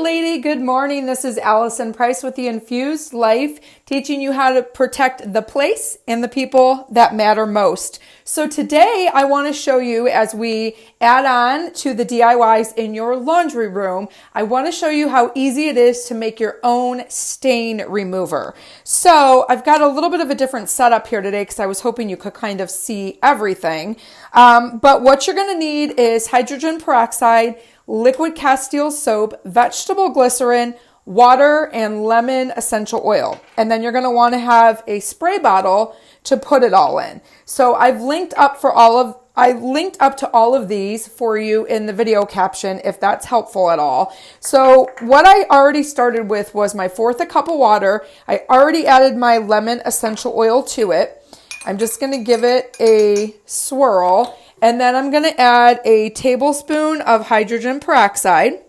lady, good morning. This is Allison Price with the Infused Life, teaching you how to protect the place and the people that matter most. So today I want to show you, as we add on to the DIYs in your laundry room, I want to show you how easy it is to make your own stain remover. So I've got a little bit of a different setup here today because I was hoping you could kind of see everything. But what you're going to need is hydrogen peroxide, liquid Castile soap, vegetable glycerin, water, and lemon essential oil. And then you're going to want to have a spray bottle to put it all in. So I linked up to all of these for you in the video caption if that's helpful at all. So what I already started with was my 1/4 cup of water. I already added my lemon essential oil to it. I'm just going to give it a swirl, and then I'm going to add a tablespoon of hydrogen peroxide.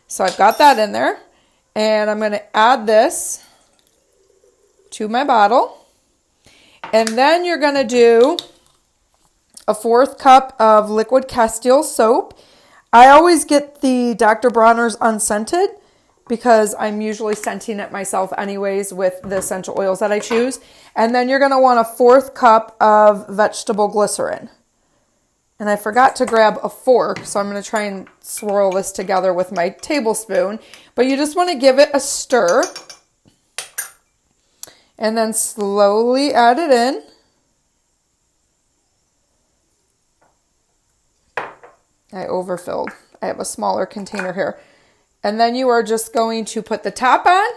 So I've got that in there, and I'm going to add this to my bottle. And then you're going to do a 1/4 cup of liquid Castile soap. I always get the Dr. Bronner's unscented because I'm usually scenting it myself anyways with the essential oils that I choose. And then you're going to want a 1/4 cup of vegetable glycerin. And I forgot to grab a fork, so I'm going to try and swirl this together with my tablespoon. But you just want to give it a stir and then slowly add it in. I overfilled. I have a smaller container here. And then you are just going to put the top on.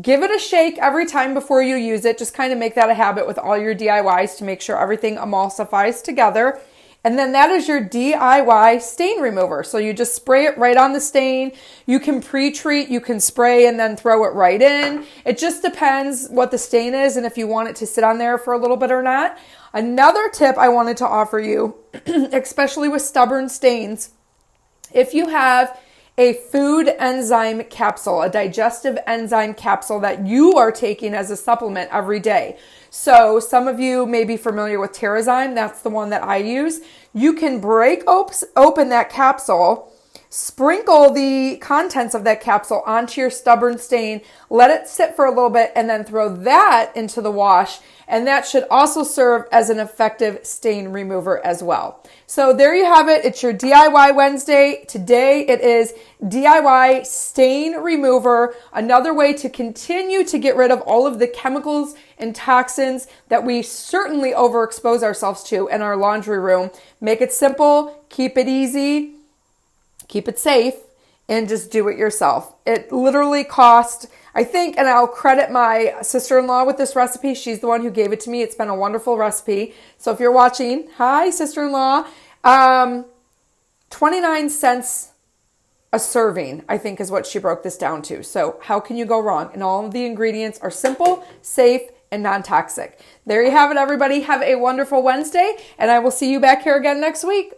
Give it a shake every time before you use it. Just kind of make that a habit with all your DIYs to make sure everything emulsifies together. And then that is your DIY stain remover. So you just spray it right on the stain. You can pre-treat, you can spray and then throw it right in. It just depends what the stain is and if you want it to sit on there for a little bit or not. Another tip I wanted to offer you, especially with stubborn stains, if you have a food enzyme capsule, a digestive enzyme capsule that you are taking as a supplement every day. So some of you may be familiar with Terrazyme. That's the one that I use. You can break open that capsule, sprinkle the contents of that capsule onto your stubborn stain, let it sit for a little bit, and then throw that into the wash. And that should also serve as an effective stain remover as well. So there you have it. It's your DIY Wednesday. Today it is DIY stain remover, another way to continue to get rid of all of the chemicals and toxins that we certainly overexpose ourselves to in our laundry room. Make it simple, keep it easy, keep it safe, and just do it yourself. It literally cost, I think, and I'll credit my sister-in-law with this recipe. She's the one who gave it to me. It's been a wonderful recipe. So if you're watching, hi, sister-in-law. 29 cents a serving, I think, is what she broke this down to. So how can you go wrong? And all of the ingredients are simple, safe, and non-toxic. There you have it, everybody. Have a wonderful Wednesday, and I will see you back here again next week.